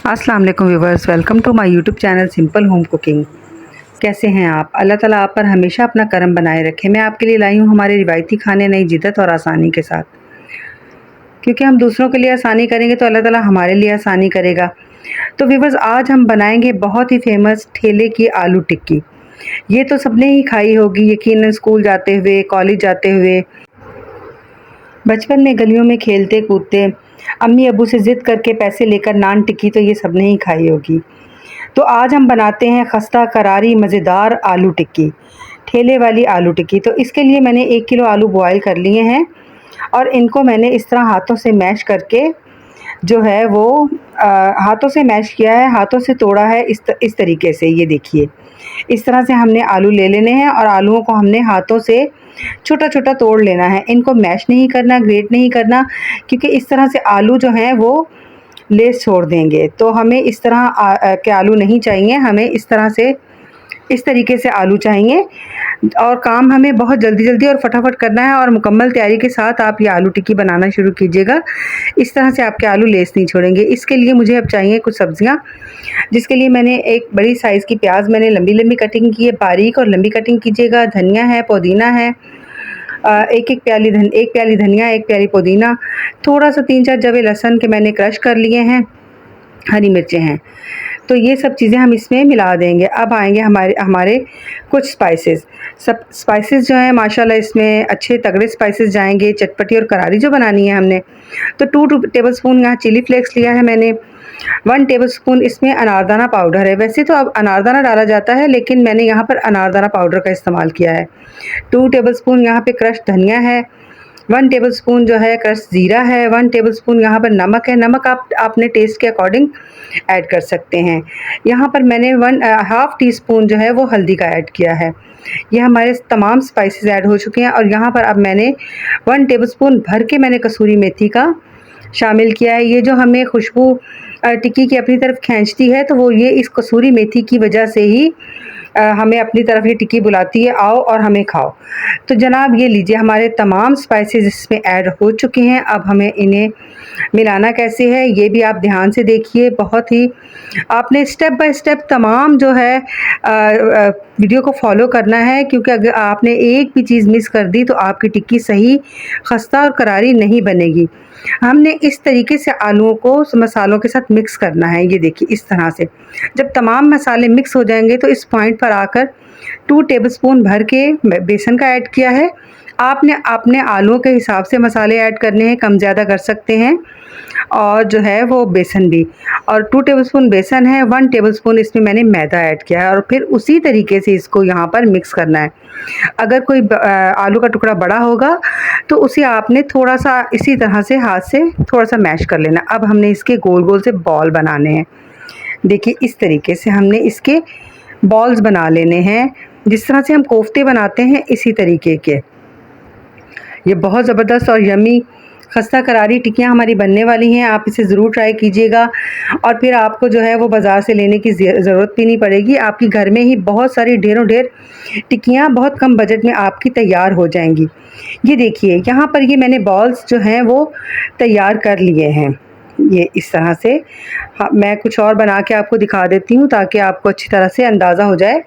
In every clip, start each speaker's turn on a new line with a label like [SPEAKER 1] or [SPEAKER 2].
[SPEAKER 1] अस्सलाम वालेकुम viewers, welcome to my YouTube channel simple home cooking. कैसे हैं आप? अल्लाह ताला आप पर हमेशा अपना करम बनाए रखे। मैं आपके लिए लाई हूँ हमारे रिवायती खाने नई जिद्दत और आसानी के साथ, क्योंकि हम दूसरों के लिए आसानी करेंगे तो अल्लाह ताला हमारे लिए आसानी करेगा। तो व्यूवर्स, आज हम बनाएंगे बहुत ही फेमस ठेले की आलू टिक्की। ये तो सबने ही खाई होगी यकीनन, स्कूल जाते हुए, कॉलेज जाते हुए, बचपन में गलियों में खेलते कूदते, अम्मी अबू से ज़िद करके पैसे लेकर नान टिक्की तो ये सबने ही खाई होगी। तो आज हम बनाते हैं खस्ता करारी मज़ेदार आलू टिक्की, ठेले वाली आलू टिक्की। तो इसके लिए मैंने 1 किलो आलू बॉयल कर लिए हैं और इनको मैंने इस तरह हाथों से मैश करके जो है वो हाथों से मैश किया है, हाथों से तोड़ा है इस तरीके से। ये देखिए, इस तरह से हमने आलू ले लेने हैं और आलूओं को हमने हाथों से छोटा-छोटा तोड़ लेना है। इनको मैश नहीं करना, ग्रेट नहीं करना, क्योंकि इस तरह से आलू जो हैं वो लेस छोड़ देंगे। तो हमें इस तरह के आलू नहीं चाहिए, हमें इस तरीके से आलू चाहिए। और काम हमें बहुत जल्दी-जल्दी और फटाफट करना है और मुकम्मल तैयारी के साथ आप ये आलू टिक्की बनाना शुरू कीजिएगा। इस तरह से आपके आलू लेस नहीं छोड़ेंगे। इसके लिए मुझे अब चाहिए कुछ सब्ज़ियाँ, जिसके लिए मैंने एक बड़ी साइज़ की प्याज मैंने लंबी-लंबी कटिंग की है, बारीक और लंबी कटिंग कीजिएगा। धनिया है, पुदीना है, एक प्याली धनिया, 1 प्याली पुदीना, थोड़ा-सा 3-4 जवे लहसुन के मैंने क्रश कर लिए हैं, हरी मिर्चें हैं। तो ये सब चीज़ें हम इसमें मिला देंगे। अब आएँगे हमारे हमारे कुछ स्पाइसेस। सब स्पाइसेस जो हैं माशाल्लाह इसमें अच्छे तगड़े स्पाइसेस जाएँगे, चटपटी और करारी जो बनानी है हमने। तो 2 टेबलस्पून यहाँ चिली फ्लेक्स लिया है मैंने। 1 टेबलस्पून इसमें अनारदाना पाउडर है। वैसे तो अब अनारदाना डाला जाता है, लेकिन मैंने यहाँ पर अनारदाना पाउडर का इस्तेमाल किया है। 2 टेबलस्पून यहाँ पे क्रश धनिया है, 1 टेबलस्पून जो है क्रश ज़ीरा है, 1 टेबलस्पून यहाँ पर नमक है। नमक आप अपने टेस्ट के अकॉर्डिंग ऐड कर सकते हैं। यहाँ पर मैंने हाफ़ टी स्पून जो है वो हल्दी का ऐड किया है। ये हमारे तमाम स्पाइसेस ऐड हो चुके हैं और यहाँ पर अब मैंने 1 टेबलस्पून भर के मैंने कसूरी मेथी का शामिल किया है। ये जो हमें खुशबू टिक्की की अपनी तरफ खींचती है, तो वो ये इस कसूरी मेथी की वजह से ही हमें अपनी तरफ ये टिक्की बुलाती है, आओ और हमें खाओ। तो जनाब ये लीजिए, हमारे तमाम स्पाइसेस इसमें ऐड हो चुके हैं। अब हमें इन्हें मिलाना कैसे है ये भी आप ध्यान से देखिए। बहुत ही आपने स्टेप बाय स्टेप तमाम जो है वीडियो को फॉलो करना है, क्योंकि अगर आपने एक भी चीज़ मिस कर दी तो आपकी टिक्की सही खस्ता और करारी नहीं बनेगी। हमने इस तरीके से आलूओं को मसालों के साथ मिक्स करना है। ये देखिए, इस तरह से जब तमाम मसाले मिक्स हो जाएंगे तो इस पॉइंट पर आकर 2 टेबलस्पून भर के बेसन का ऐड किया है। आपने अपने आलूओं के हिसाब से मसाले ऐड करने हैं, कम ज़्यादा कर सकते हैं। और जो है वो बेसन भी, और 2 टेबलस्पून बेसन है, 1 टेबलस्पून इसमें मैंने मैदा ऐड किया है और फिर उसी तरीके से इसको यहाँ पर मिक्स करना है। अगर कोई आलू का टुकड़ा बड़ा होगा तो उसे आपने थोड़ा-सा इसी तरह से हाथ से थोड़ा-सा मैश कर लेना। अब हमने इसके गोल-गोल से बॉल बनाने हैं। देखिए, इस तरीके से हमने इसके बॉल्स बना लेने हैं, जिस तरह से हम कोफ्ते बनाते हैं इसी तरीके के। ये बहुत ज़बरदस्त और यम्मी खस्ता करारी टिक्कियाँ हमारी बनने वाली हैं। आप इसे ज़रूर ट्राई कीजिएगा और फिर आपको जो है वो बाज़ार से लेने की ज़रूरत भी नहीं पड़ेगी। आपकी घर में ही बहुत सारी ढेरों ढेर टिक्कियाँ बहुत कम बजट में आपकी तैयार हो जाएंगी। ये देखिए, यहाँ पर ये मैंने बॉल्स जो हैं वो तैयार कर लिए हैं। ये इस तरह से मैं कुछ और बना के आपको दिखा देती हूँ, ताकि आपको अच्छी तरह से अंदाज़ा हो जाए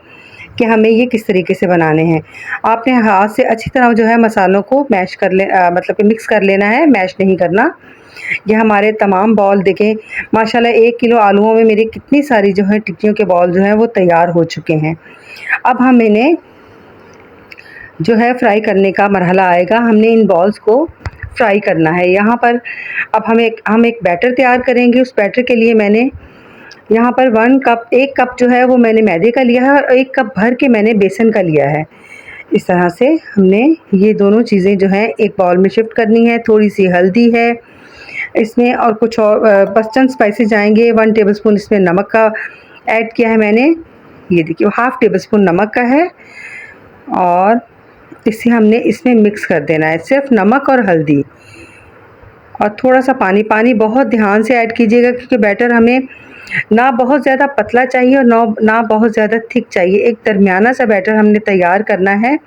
[SPEAKER 1] कि हमें ये किस तरीके से बनाने हैं। आपने हाथ से अच्छी तरह जो है मसालों को मैश कर मतलब कि मिक्स कर लेना है, मैश नहीं करना। ये हमारे तमाम बॉल देखें, माशाल्लाह 1 किलो आलूओं में मेरी कितनी सारी जो है टिक्कियों के बॉल जो हैं वो तैयार हो चुके हैं। अब हम इन्हें जो है फ्राई करने का मरहला आएगा। हमने इन बॉल्स को फ्राई करना है। यहाँ पर अब हम एक बैटर तैयार करेंगे। उस बैटर के लिए मैंने यहाँ पर 1 कप जो है वो मैंने मैदे का लिया है और 1 कप भर के मैंने बेसन का लिया है। इस तरह से हमने ये दोनों चीज़ें जो हैं एक बाउल में शिफ्ट करनी है। थोड़ी सी हल्दी है इसमें और कुछ और बस चंद स्पाइसेस जाएंगे। 1 टेबलस्पून इसमें नमक का ऐड किया है मैंने। ये देखिए, हाफ़ टेबलस्पून नमक का है और इसे हमने इसमें मिक्स कर देना है, सिर्फ नमक और हल्दी और थोड़ा सा पानी। पानी बहुत ध्यान से ऐड कीजिएगा, क्योंकि बैटर हमें ना बहुत ज़्यादा पतला चाहिए और ना बहुत ज़्यादा थिक चाहिए, एक दरमियाना सा बैटर हमने तैयार करना है।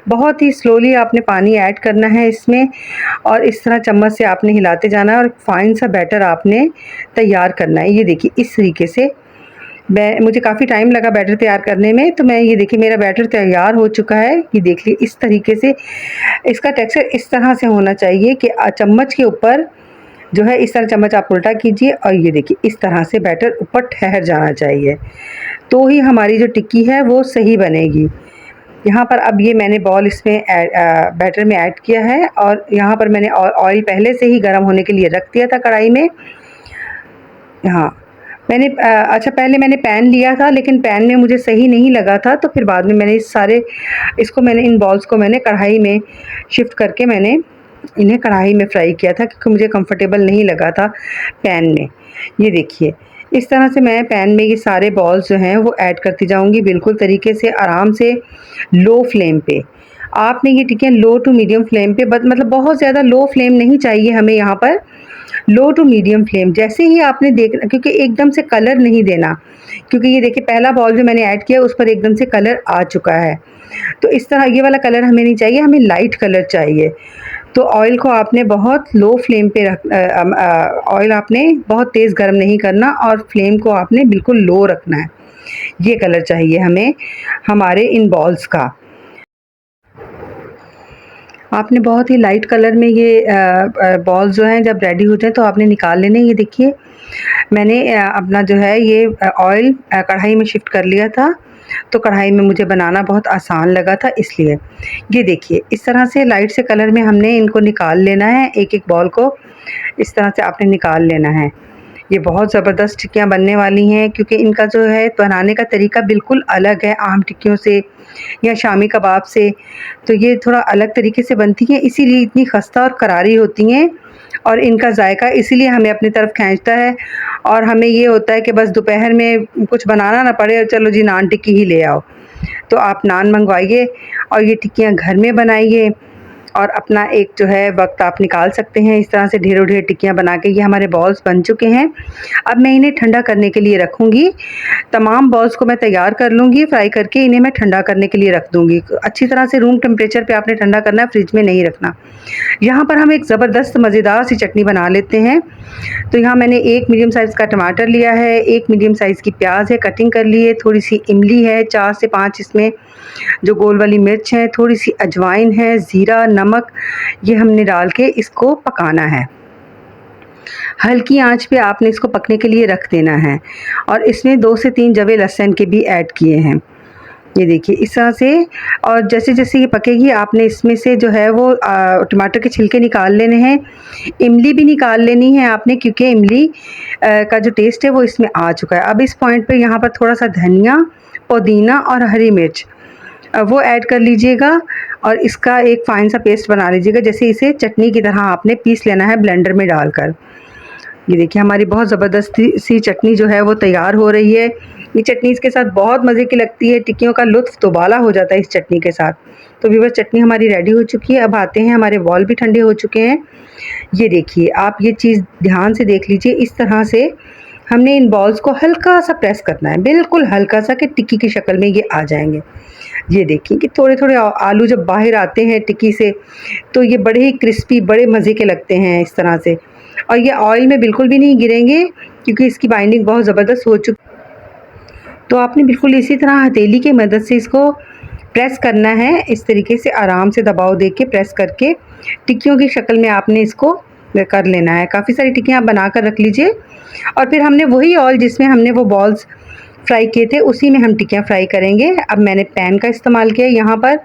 [SPEAKER 1] बहुत ही स्लोली आपने पानी ऐड करना है इसमें और इस तरह चम्मच से आपने हिलाते जाना है और फाइन सा बैटर आपने तैयार करना है। ये देखिए इस तरीके से मुझे काफ़ी टाइम लगा बैटर तैयार करने में, तो मैं ये देखिए मेरा बैटर तैयार हो चुका है। ये देख लीजिए इस तरीके से इसका टेक्सचर इस तरह से होना चाहिए कि चम्मच के ऊपर जो है इस तरह चम्मच आप उल्टा कीजिए और ये देखिए इस तरह से बैटर ऊपर ठहर जाना चाहिए, तो ही हमारी जो टिक्की है वो सही बनेगी। यहाँ पर अब ये मैंने बॉल इसमें बैटर में ऐड किया है और यहाँ पर मैंने ऑयल पहले से ही गर्म होने के लिए रख दिया था कढ़ाई में। हाँ, मैंने अच्छा पहले मैंने पैन लिया था, लेकिन पैन में मुझे सही नहीं लगा था, तो फिर बाद में मैंने इन बॉल्स को मैंने कढ़ाई में शिफ्ट करके मैंने इन्हें कढ़ाई में फ्राई किया था, क्योंकि मुझे कंफर्टेबल नहीं लगा था पैन में। ये देखिए इस तरह से मैं पैन में ये सारे बॉल्स जो हैं वो ऐड करती जाऊंगी, बिल्कुल तरीके से आराम से लो फ्लेम पे। आपने ये टिक्कियाँ लो टू मीडियम फ्लेम पे, मतलब बहुत ज़्यादा लो फ्लेम नहीं चाहिए हमें यहाँ पर, लो टू मीडियम फ्लेम। जैसे ही आपने देखना, क्योंकि एकदम से कलर नहीं देना, क्योंकि ये देखिए पहला बॉल जो मैंने ऐड किया उस पर एकदम से कलर आ चुका है, तो इस तरह ये वाला कलर हमें नहीं चाहिए, हमें लाइट कलर चाहिए। तो ऑयल को आपने बहुत लो फ्लेम पे ऑयल आपने बहुत तेज़ गर्म नहीं करना और फ्लेम को आपने बिल्कुल लो रखना है। ये कलर चाहिए हमें हमारे इन बॉल्स का। आपने बहुत ही लाइट कलर में ये बॉल्स जो हैं जब रेडी हो जाए तो आपने निकाल लेने। ये देखिए मैंने अपना जो है ये ऑयल कढ़ाई में शिफ्ट कर लिया था, तो कढ़ाई में मुझे बनाना बहुत आसान लगा था इसलिए। ये देखिए इस तरह से लाइट से कलर में हमने इनको निकाल लेना है, एक एक बॉल को इस तरह से आपने निकाल लेना है। ये बहुत ज़बरदस्त टिक्कियाँ बनने वाली हैं, क्योंकि इनका जो है बनाने का तरीका बिल्कुल अलग है आम टिक्कियों से या शामी कबाब से। तो ये थोड़ा अलग तरीके से बनती हैं, इसीलिए इतनी खस्ता और करारी होती हैं और इनका जायका इसीलिए हमें अपनी तरफ खींचता है। और हमें ये होता है कि बस दोपहर में कुछ बनाना ना पड़े और चलो जी नान टिक्की ही ले आओ। तो आप नान मंगवाइए और ये टिक्कियाँ घर में बनाइए और अपना एक जो है वक्त आप निकाल सकते हैं। इस तरह से ढेरों ढेर टिक्कियाँ बना के ये हमारे बॉल्स बन चुके हैं। अब मैं इन्हें ठंडा करने के लिए रखूँगी। तमाम बॉल्स को मैं तैयार कर लूँगी, फ्राई करके इन्हें मैं ठंडा करने के लिए रख दूँगी। अच्छी तरह से रूम टेम्परेचर पे आपने ठंडा करना है, फ्रिज में नहीं रखना। यहाँ पर हम एक ज़बरदस्त मज़ेदार सी चटनी बना लेते हैं। तो यहाँ मैंने एक मीडियम साइज़ का टमाटर लिया है, एक मीडियम साइज़ की प्याज है कटिंग कर ली है, थोड़ी सी इमली है 4 से 5 इसमें जो गोल वाली मिर्च है, थोड़ी सी अजवाइन है, ज़ीरा, नमक, ये हमने डाल के इसको पकाना है। हल्की आंच पे आपने इसको पकने के लिए रख देना है और इसमें 2 से 3 जवे लहसुन के भी ऐड किए हैं। ये देखिए इस तरह से। और जैसे जैसे ये पकेगी आपने इसमें से जो है वो टमाटर के छिलके निकाल लेने हैं। इमली भी निकाल लेनी है आपने, क्योंकि इमली का जो टेस्ट है वो इसमें आ चुका है। अब इस पॉइंट पे यहाँ पर थोड़ा सा धनिया, पुदीना और हरी मिर्च वो ऐड कर लीजिएगा और इसका एक फ़ाइन सा पेस्ट बना लीजिएगा। जैसे इसे चटनी की तरह आपने पीस लेना है ब्लेंडर में डालकर। ये देखिए हमारी बहुत ज़बरदस्त सी चटनी जो है वो तैयार हो रही है। ये चटनी इसके साथ बहुत मज़े की लगती है, टिक्कियों का लुत्फ़ दोबाला हो जाता है इस चटनी के साथ। तो व्यूअर्स चटनी हमारी रेडी हो चुकी है। अब आते हैं, हमारे बॉल भी ठंडे हो चुके हैं। ये देखिए आप ये चीज़ ध्यान से देख लीजिए, इस तरह से हमने इन बॉल्स को हल्का सा प्रेस करना है, बिल्कुल हल्का सा, कि टिक्की की शक्ल में ये आ जाएंगे। ये देखिए कि थोड़े थोड़े आलू जब बाहर आते हैं टिक्की से तो ये बड़े ही क्रिस्पी, बड़े मज़े के लगते हैं इस तरह से। और ये ऑयल में बिल्कुल भी नहीं गिरेंगे, क्योंकि इसकी बाइंडिंग बहुत ज़बरदस्त हो चुकी। तो आपने बिल्कुल इसी तरह हथेली की मदद से इसको प्रेस करना है, इस तरीके से आराम से दबाव दे के प्रेस करके टिक्कियों की शक्ल में आपने इसको कर लेना है। काफ़ी सारी टिक्कियाँ आप बना कर रख लीजिए और फिर हमने वही ऑयल जिसमें हमने वो बॉल्स फ्राई किए थे उसी में हम टिक्कियाँ फ्राई करेंगे। अब मैंने पैन का इस्तेमाल किया यहाँ पर,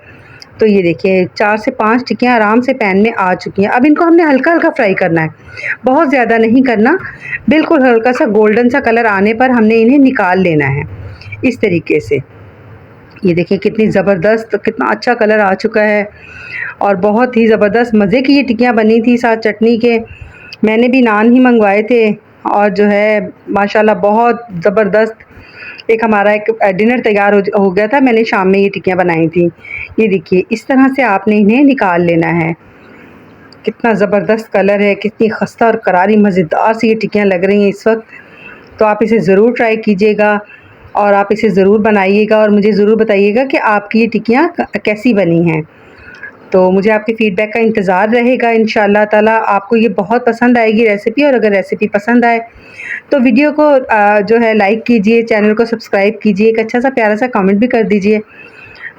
[SPEAKER 1] तो ये देखिए 4 से 5 टिक्कियाँ आराम से पैन में आ चुकी हैं। अब इनको हमने हल्का हल्का फ्राई करना है, बहुत ज़्यादा नहीं करना, बिल्कुल हल्का सा गोल्डन सा कलर आने पर हमने इन्हें निकाल लेना है इस तरीके से। ये देखिए कितनी ज़बरदस्त, कितना अच्छा कलर आ चुका है और बहुत ही ज़बरदस्त मज़े की ये टिक्कियाँ बनी थी साथ चटनी के। मैंने भी नान ही मंगवाए थे और जो है माशाल्लाह बहुत ज़बरदस्त एक हमारा एक डिनर तैयार हो गया था। मैंने शाम में ये टिक्कियाँ बनाई थी। ये देखिए इस तरह से आपने इन्हें निकाल लेना है। कितना ज़बरदस्त कलर है, कितनी खस्ता और करारी मज़ेदार सी ये टिक्कियाँ लग रही हैं इस वक्त। तो आप इसे ज़रूर ट्राई कीजिएगा और आप इसे ज़रूर बनाइएगा और मुझे ज़रूर बताइएगा कि आपकी ये टिक्कियाँ कैसी बनी हैं। तो मुझे आपके फ़ीडबैक का इंतज़ार रहेगा। इंशाअल्लाह ताला आपको ये बहुत पसंद आएगी रेसिपी, और अगर रेसिपी पसंद आए तो वीडियो को जो है लाइक कीजिए, चैनल को सब्सक्राइब कीजिए, एक अच्छा सा प्यारा सा कमेंट भी कर दीजिए।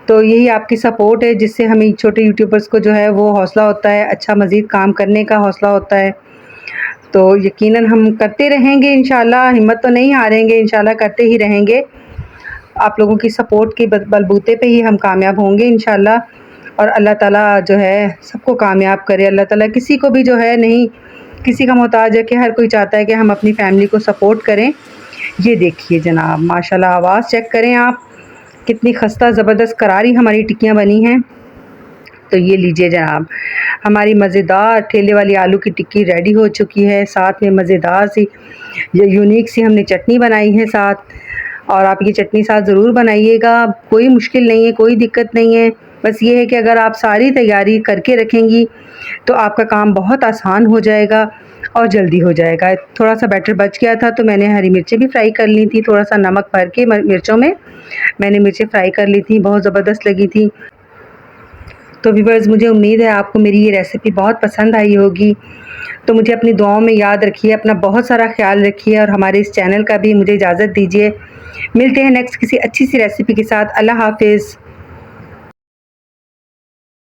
[SPEAKER 1] तो यही आपकी सपोर्ट है जिससे हमें छोटे यूट्यूबर्स को जो है वो हौसला होता है, अच्छा मज़ीद काम करने का हौसला होता है। तो यकीनन हम करते रहेंगे इंशाअल्लाह, हिम्मत तो नहीं हारेंगे, इंशाअल्लाह करते ही रहेंगे। आप लोगों की सपोर्ट के बलबूते पे ही हम कामयाब होंगे इंशाअल्लाह। और अल्लाह ताला जो है सबको कामयाब करे। अल्लाह ताला किसी को भी जो है नहीं किसी का मोहताज है कि हर कोई चाहता है कि हम अपनी फैमिली को सपोर्ट करें। ये देखिए जनाब, माशाल्लाह आवाज़ चेक करें आप, कितनी खस्ता ज़बरदस्त करारी हमारी टिक्कियाँ बनी हैं। तो ये लीजिए जनाब, हमारी मज़ेदार ठेले वाली आलू की टिक्की रेडी हो चुकी है। साथ में मज़ेदार सी ये यूनिक सी हमने चटनी बनाई है साथ, और आप ये चटनी साथ ज़रूर बनाइएगा। कोई मुश्किल नहीं है, कोई दिक्कत नहीं है। बस ये है कि अगर आप सारी तैयारी करके रखेंगी तो आपका काम बहुत आसान हो जाएगा और जल्दी हो जाएगा। थोड़ा-सा बैटर बच गया था तो मैंने हरी मिर्चें भी फ्राई कर ली थी, थोड़ा-सा नमक भर के मिर्चों में मैंने मिर्चें फ्राई कर ली थी, बहुत ज़बरदस्त लगी थी। तो व्यूअर्स, मुझे उम्मीद है आपको मेरी ये रेसिपी बहुत पसंद आई होगी। तो मुझे अपनी दुआओं में याद रखिए, अपना बहुत सारा ख्याल रखिए और हमारे इस चैनल का भी मुझे इजाज़त दीजिए। मिलते हैं नेक्स्ट किसी अच्छी सी रेसिपी के साथ। अल्लाह हाफ़िज़।